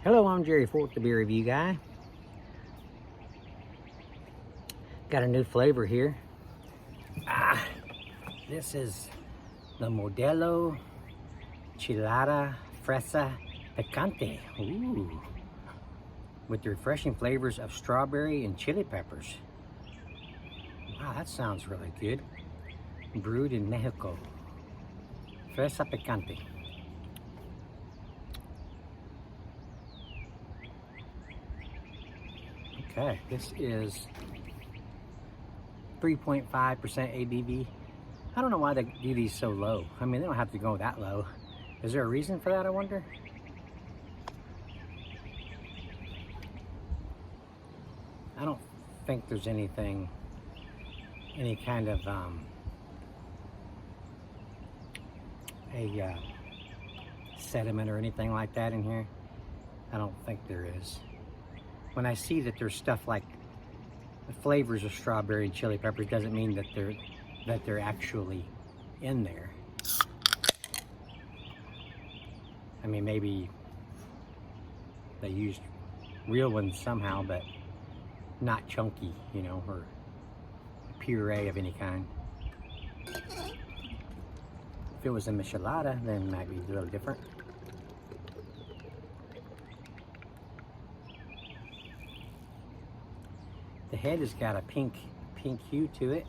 Hello, I'm Jerry Fork, the beer review guy. Got a new flavor here. This is the Modelo Chelada Fresa Picante. Ooh. With the refreshing flavors of strawberry and chili peppers. Wow, that sounds really good. Brewed in Mexico. Fresa Picante. Okay, this is 3.5% ABV. I don't know why they do these so low. I mean, they don't have to go that low. Is there a reason for that, I wonder? I don't think there's any kind of sediment or anything like that in here. I don't think there is. When I see that there's stuff like the flavors of strawberry and chili peppers, doesn't mean that they're actually in there. I mean, maybe they used real ones somehow, but not chunky, you know, or puree of any kind. If it was a Chelada, then it might be a little different. The head has got a pink hue to it,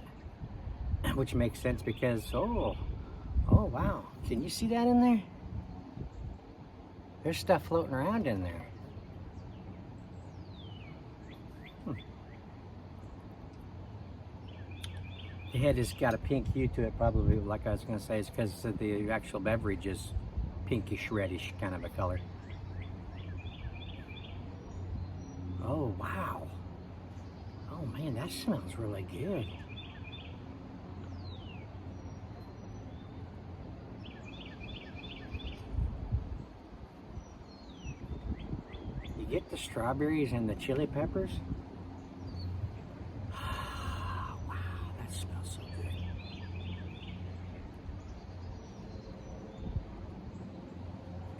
which makes sense because, oh wow, can you see that in there? There's stuff floating around in there. The head has got a pink hue to it, probably, like I was going to say, it's because the actual beverage is pinkish reddish kind of a color. Oh wow. Oh man, that smells really good. You get the strawberries and the chili peppers. Wow, that smells so good.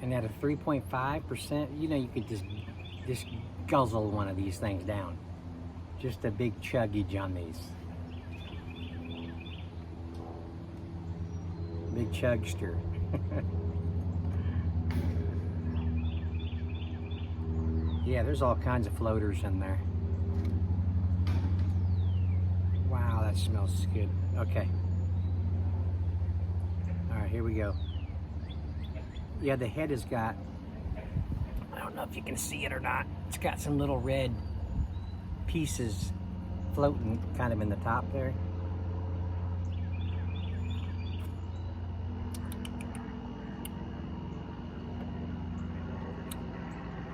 And at a 3.5%, you know, you could just guzzle one of these things down. Just a big chuggage on these. Big chugster. Yeah, there's all kinds of floaters in there. Wow, that smells good. Okay. All right, here we go. Yeah, the head has got, I don't know if you can see it or not, it's got some little red pieces floating kind of in the top there.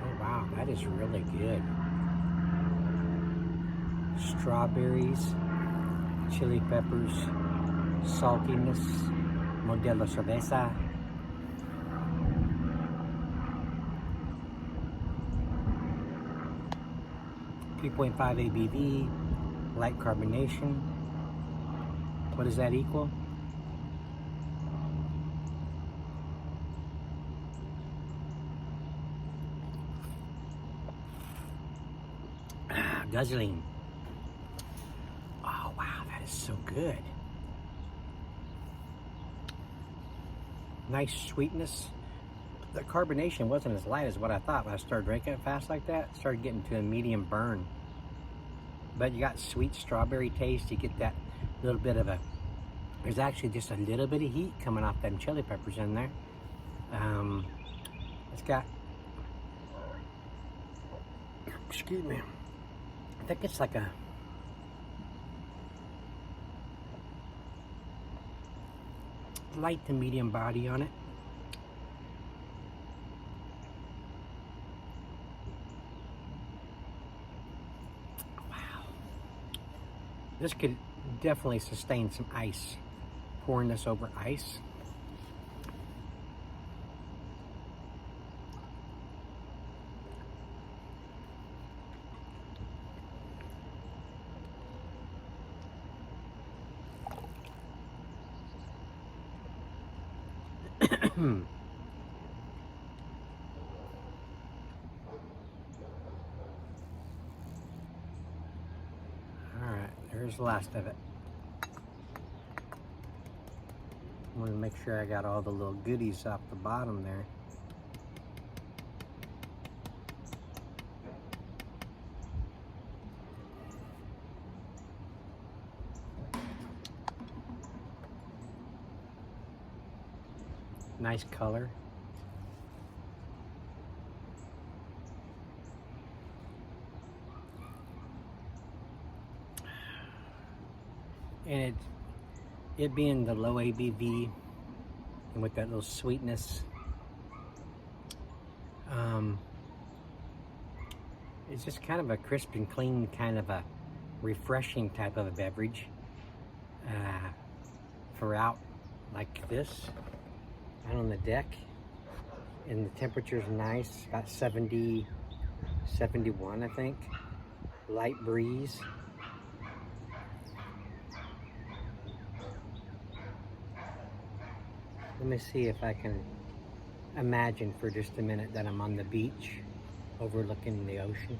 Oh wow, that is really good. Strawberries, chili peppers, saltiness, Modelo cerveza. .5 ABV, light carbonation. What does that equal? Guzzling. Oh wow, that is so good. Nice sweetness. The carbonation wasn't as light as what I thought when I started drinking it fast like that. It started getting to a medium burn. But you got sweet strawberry taste. You get that little bit of there's actually just a little bit of heat coming off them chili peppers in there. It's got, excuse me, I think it's like a light to medium body on it. This could definitely sustain some ice. Pouring this over ice. There's the last of it. I want to make sure I got all the little goodies off the bottom there. Nice color. And it being the low ABV and with that little sweetness, it's just kind of a crisp and clean, kind of a refreshing type of a beverage for out like this, out on the deck. And the temperature's nice, about 70, 71, I think. Light breeze. Let me see if I can imagine for just a minute that I'm on the beach overlooking the ocean.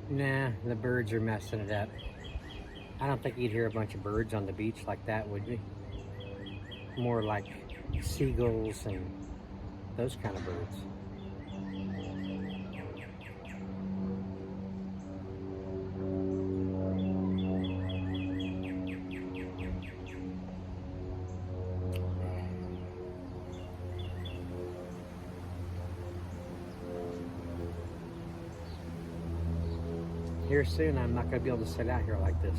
Nah, the birds are messing it up. I don't think you'd hear a bunch of birds on the beach like that, would you? More like seagulls and those kind of birds. Here soon, I'm not going to be able to sit out here like this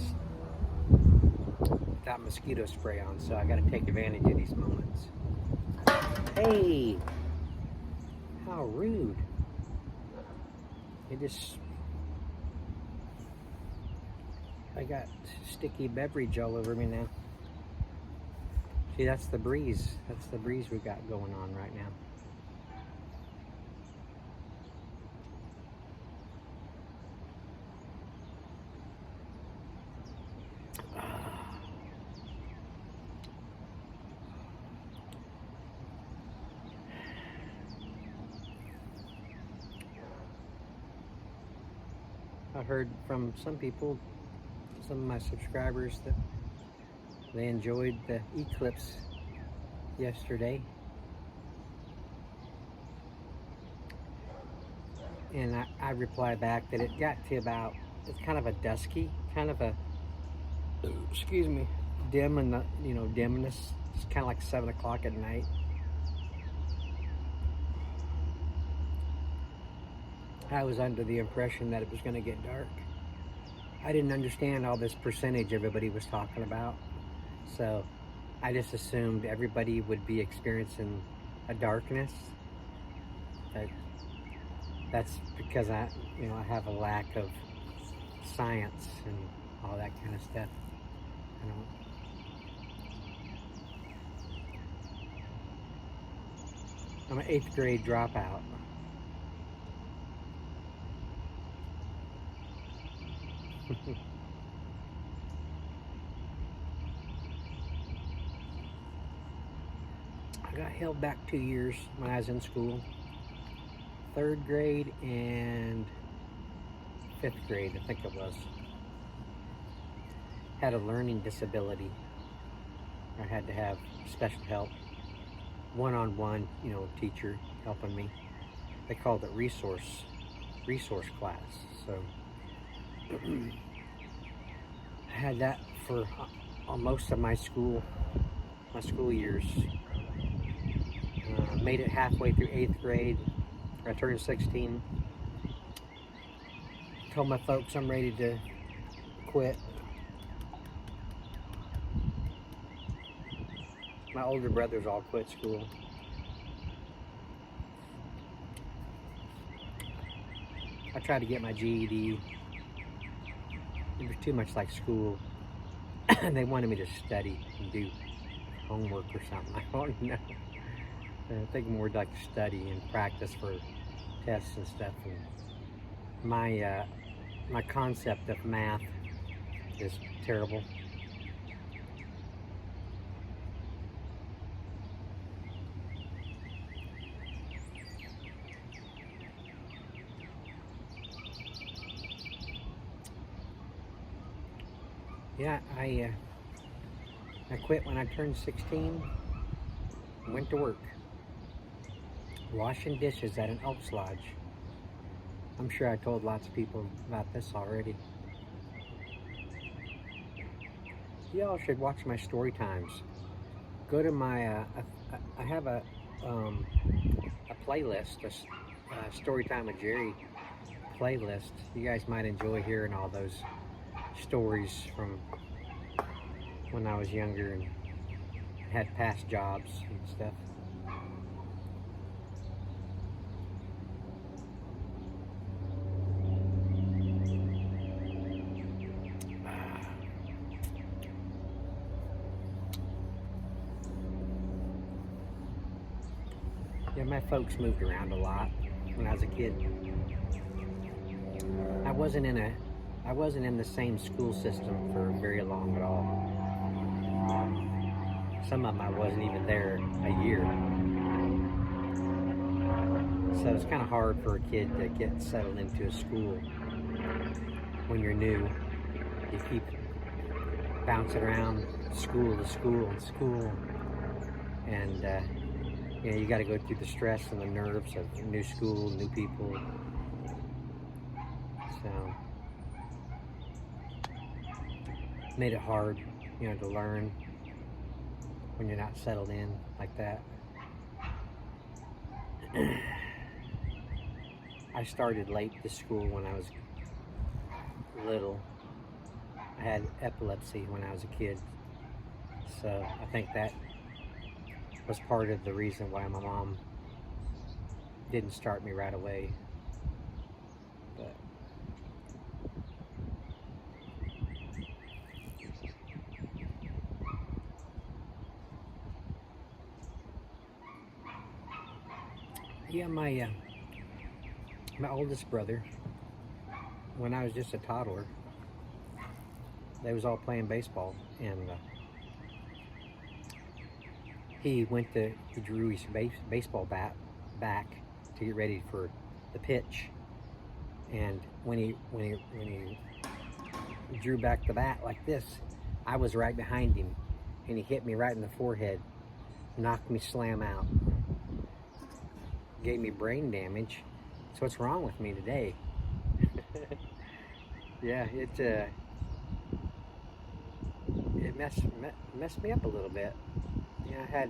without mosquito spray on, so I got to take advantage of these moments. Hey, how rude! I got sticky beverage all over me now. See, that's the breeze. That's the breeze we got going on right now. I heard from some people, some of my subscribers, that they enjoyed the eclipse yesterday. And I replied back that it got to about, it's kind of a dusky, kind of a, excuse me, dim and the, dimness. It's kind of like 7 o'clock at night. I was under the impression that it was going to get dark. I didn't understand all this percentage everybody was talking about. So I just assumed everybody would be experiencing a darkness. That's because I have a lack of science and all that kind of stuff. I'm an 8th grade dropout. I got held back 2 years when I was in school. 3rd grade and 5th grade, I think it was. Had a learning disability. I had to have special help. One-on-one, teacher helping me. They called it resource class. So I had that for most of my school years. Made it halfway through 8th grade. I turned 16. Told my folks I'm ready to quit. My older brothers all quit school. I tried to get my GED. It was too much like school. They wanted me to study and do homework or something. I don't know. I think more like study and practice for tests and stuff. And my concept of math is terrible. Yeah, I quit when I turned 16. Went to work, washing dishes at an Elks Lodge. I'm sure I told lots of people about this already. Y'all should watch my story times. Go to my, I have a playlist, a story time with Jerry playlist. You guys might enjoy hearing all those stories from when I was younger and had past jobs and stuff. Yeah, my folks moved around a lot when I was a kid. I wasn't in the same school system for very long at all. Some of them I wasn't even there a year. So it's kind of hard for a kid to get settled into a school when you're new. You keep bouncing around school to school and school, and you got to go through the stress and the nerves of new school, new people. So made it hard, to learn when you're not settled in like that. I started late to school when I was little. I had epilepsy when I was a kid, so I think that was part of the reason why my mom didn't start me right away. But yeah, my oldest brother, when I was just a toddler, they was all playing baseball, and he drew his baseball bat back to get ready for the pitch, and when he drew back the bat like this, I was right behind him, and he hit me right in the forehead, knocked me slam out, gave me brain damage. So what's wrong with me today? Yeah, it messed me up a little bit. I had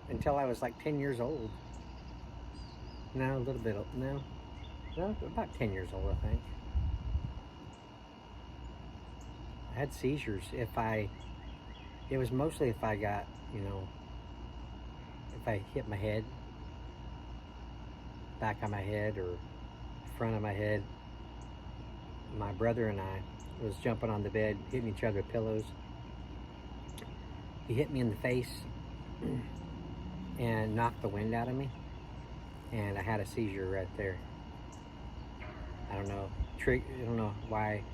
until I was like 10 years old. No, a little bit. No, about 10 years old, I think. I had seizures. It was mostly if I got, if I hit my head, back of my head or front of my head. My brother and I was jumping on the bed, hitting each other with pillows. He hit me in the face and knocked the wind out of me, and I had a seizure right there. I don't know why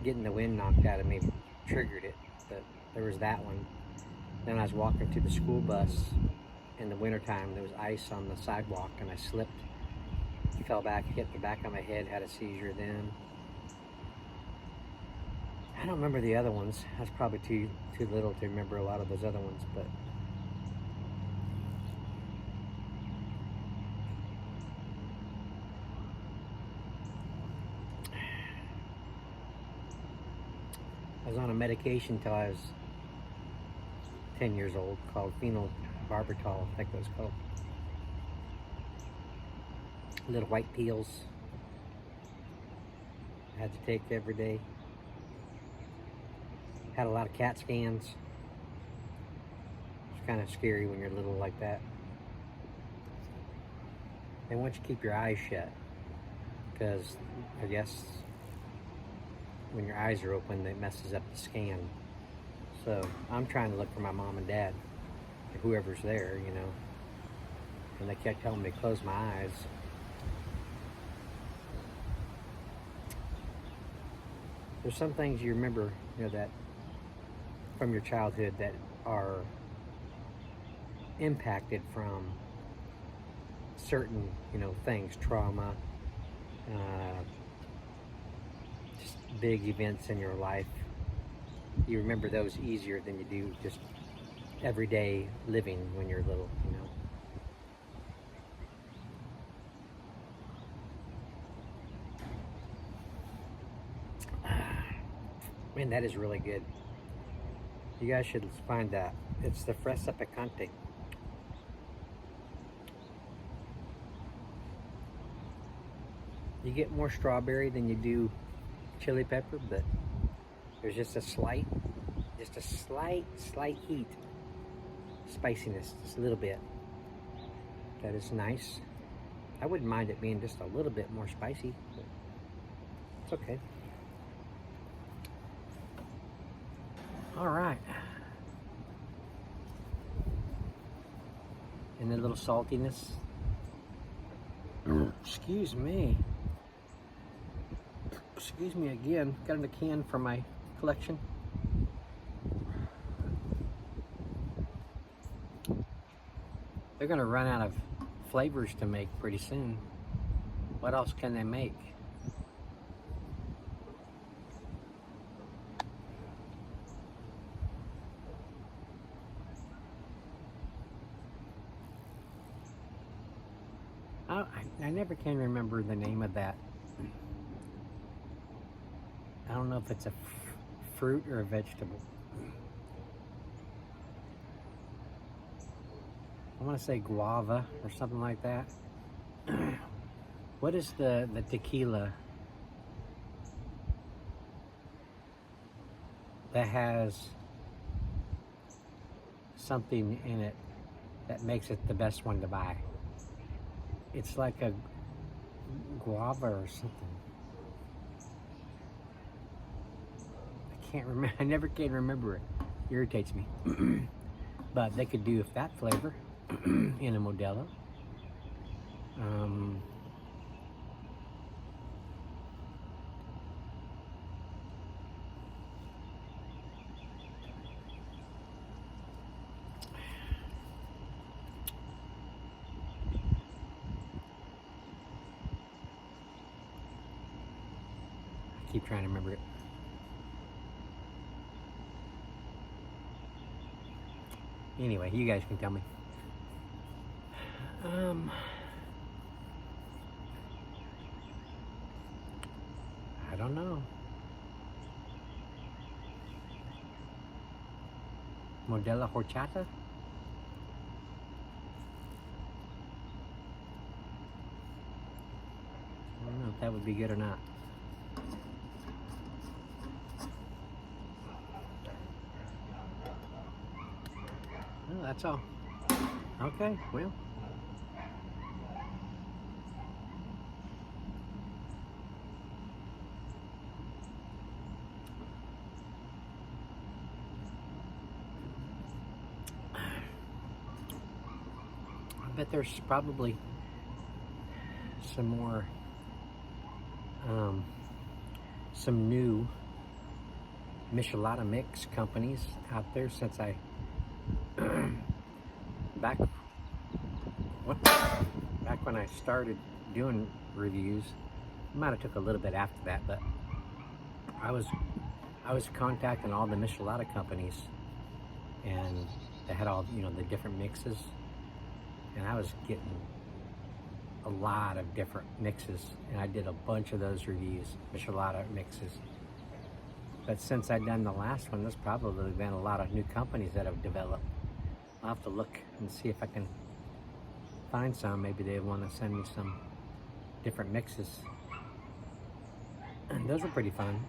getting the wind knocked out of me triggered it, but there was that one. Then I was walking to the school bus in the wintertime. There was ice on the sidewalk, and I slipped, fell back, hit the back of my head, had a seizure then. I don't remember the other ones. I was probably too little to remember a lot of those other ones, but I was on a medication till I was 10 years old called phenobarbital, I think it was called. Little white pills I had to take every day. Had a lot of CAT scans. It's kind of scary when you're little like that. They want you to keep your eyes shut, because I guess when your eyes are open, it messes up the scan. So I'm trying to look for my mom and dad, or whoever's there, and they kept telling me to close my eyes. There's some things you remember, that from your childhood that are impacted from certain, things, trauma, just big events in your life you remember those easier than you do just everyday living when you're little, you know. Man, that is really good. You guys should find that. It's the Fresa Picante. You get more strawberry than you do chili pepper, but there's just a slight heat, spiciness, just a little bit. That is nice. I wouldn't mind it being just a little bit more spicy, but it's okay. All right. And a little saltiness. Excuse me. Excuse me again. Got a can from my collection. They're gonna run out of flavors to make pretty soon. What else can they make? I never can remember the name of that. I don't know if it's a fruit or a vegetable. I want to say guava or something like that. What is the tequila that has something in it that makes it the best one to buy? It's like a guava or something. I can't remember. I never can remember it. Irritates me. But they could do that flavor in a Modelo. I keep trying to remember it. Anyway, you guys can tell me. I don't know. Modelo horchata? I don't know if that would be good or not. Oh, that's all. Okay, well. I bet there's probably some more, some new Chelada mix companies out there since I back when I started doing reviews. It might have took a little bit after that, but I was contacting all the Chelada companies, and they had all, you know, the different mixes, and I was getting a lot of different mixes, and I did a bunch of those reviews, Chelada mixes. But since I've done the last one, there's probably been a lot of new companies that have developed. I'll have to look and see if I can find some. Maybe they want to send me some different mixes. And those are pretty fun.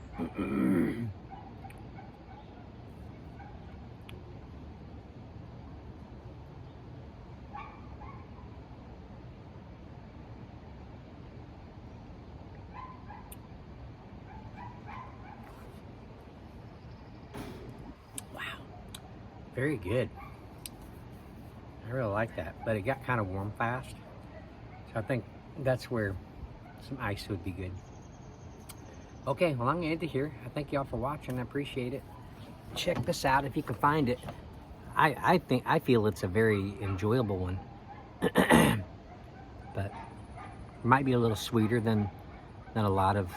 Wow, very good. I really like that, but it got kind of warm fast. So I think that's where some ice would be good. Okay, well, I'm gonna end it here. I thank y'all for watching. I appreciate it. Check this out if you can find it. I feel it's a very enjoyable one, but it might be a little sweeter than a lot of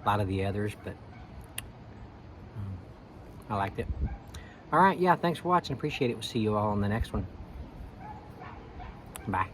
the others. But I liked it. All right, yeah, thanks for watching. Appreciate it. We'll see you all on the next one. Bye.